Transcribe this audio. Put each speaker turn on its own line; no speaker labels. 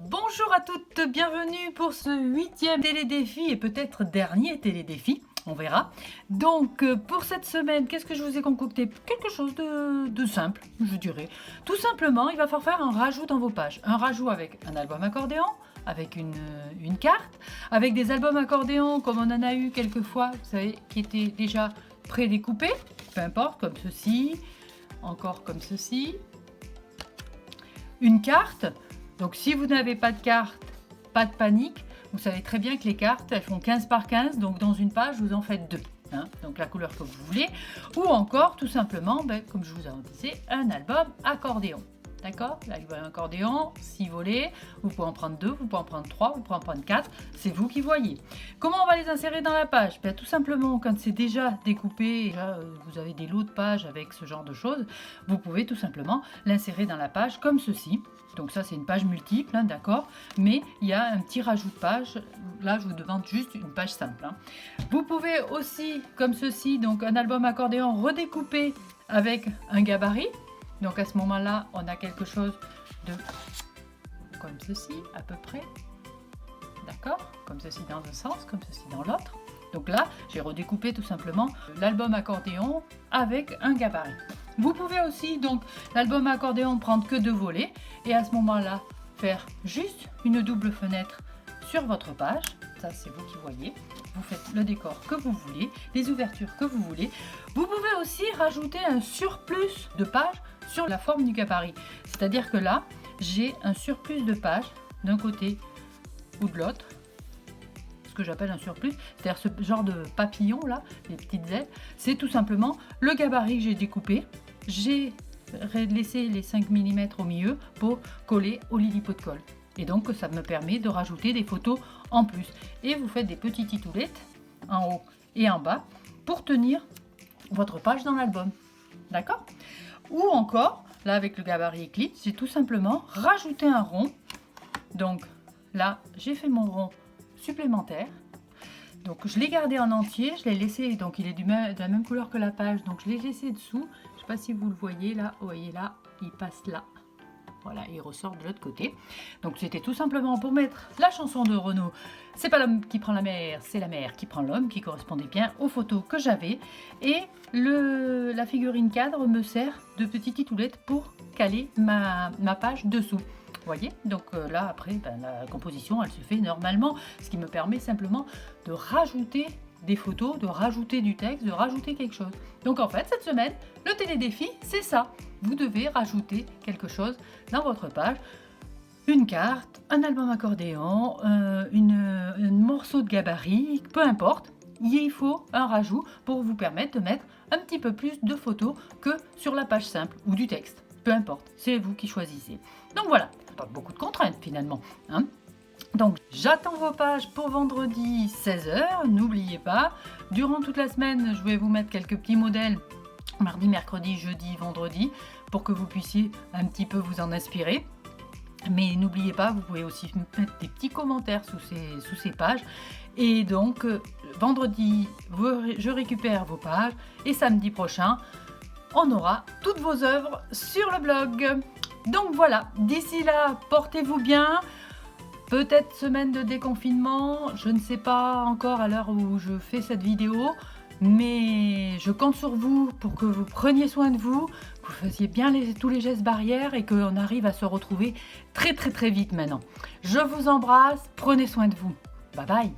Bonjour à toutes, bienvenue pour ce 8e télédéfi et peut-être dernier télédéfi, on verra. Donc pour cette semaine, qu'est-ce que je vous ai concocté? Quelque chose de simple, je dirais. Tout simplement, il va falloir faire un rajout dans vos pages. Un rajout avec un album accordéon, avec une carte, avec des albums accordéon comme on en a eu quelques fois, vous savez, qui étaient déjà prédécoupés, peu importe, comme ceci, encore comme ceci. Une carte. Donc si vous n'avez pas de carte, pas de panique, vous savez très bien que les cartes, elles font 15 par 15, donc dans une page, vous en faites deux. Donc la couleur que vous voulez, ou encore tout simplement, comme je vous ai dit, un album accordéon. D'accord? L'album accordéon, 6 volets, vous pouvez en prendre 2, vous pouvez en prendre 3, vous pouvez en prendre 4, c'est vous qui voyez. Comment on va les insérer dans la page? Tout simplement, quand c'est déjà découpé, vous avez des lots de pages avec ce genre de choses, vous pouvez tout simplement l'insérer dans la page comme ceci. Donc ça c'est une page multiple, d'accord, mais il y a un petit rajout de page. Là je vous demande juste une page simple. Vous pouvez aussi, comme ceci, donc un album accordéon redécoupé avec un gabarit. Donc à ce moment-là, on a quelque chose de comme ceci à peu près, d'accord, comme ceci dans un sens, comme ceci dans l'autre. Donc là, j'ai redécoupé tout simplement l'album accordéon avec un gabarit. Vous pouvez aussi, donc, l'album accordéon prendre que 2 volets et à ce moment-là, faire juste une double fenêtre sur votre page. Ça, c'est vous qui voyez. Vous faites le décor que vous voulez, les ouvertures que vous voulez. Vous pouvez aussi rajouter un surplus de pages sur la forme du gabarit. C'est-à-dire que là, j'ai un surplus de pages d'un côté ou de l'autre. Que j'appelle un surplus, c'est-à-dire ce genre de papillon là, les petites ailes, c'est tout simplement le gabarit que j'ai découpé. J'ai laissé les 5 mm au milieu pour coller au lilipo de colle. Et donc ça me permet de rajouter des photos en plus. Et vous faites des petites titoulettes en haut et en bas pour tenir votre page dans l'album. D'accord? Ou encore, là avec le gabarit Eclipse, j'ai tout simplement rajouté un rond. Donc là, j'ai fait mon rond supplémentaire. Donc je l'ai gardé en entier, je l'ai laissé, donc il est de la même couleur que la page, donc je l'ai laissé dessous. Je sais pas si vous le voyez là, vous voyez là, il passe là. Voilà, il ressort de l'autre côté. Donc c'était tout simplement pour mettre la chanson de Renaud. C'est pas l'homme qui prend la mer, c'est la mer qui prend l'homme, qui correspondait bien aux photos que j'avais. Et la figurine cadre me sert de petite titoulette pour caler ma page dessous. Vous voyez, donc là après la composition elle se fait normalement, ce qui me permet simplement de rajouter des photos, de rajouter du texte, de rajouter quelque chose. Donc en fait cette semaine, le télédéfi c'est ça, vous devez rajouter quelque chose dans votre page, une carte, un album accordéon, un morceau de gabarit, peu importe. Il faut un rajout pour vous permettre de mettre un petit peu plus de photos que sur la page simple ou du texte. Peu importe, c'est vous qui choisissez. Donc voilà, pas beaucoup de contraintes finalement. Donc j'attends vos pages pour vendredi 16h, n'oubliez pas. Durant toute la semaine, je vais vous mettre quelques petits modèles, mardi, mercredi, jeudi, vendredi, pour que vous puissiez un petit peu vous en inspirer. Mais n'oubliez pas, vous pouvez aussi mettre des petits commentaires sous ces pages. Et donc vendredi, je récupère vos pages et samedi prochain, on aura toutes vos œuvres sur le blog. Donc voilà, d'ici là, portez-vous bien. Peut-être semaine de déconfinement, je ne sais pas encore à l'heure où je fais cette vidéo, mais je compte sur vous pour que vous preniez soin de vous, que vous fassiez bien tous les gestes barrières et qu'on arrive à se retrouver très vite maintenant. Je vous embrasse, prenez soin de vous. Bye bye.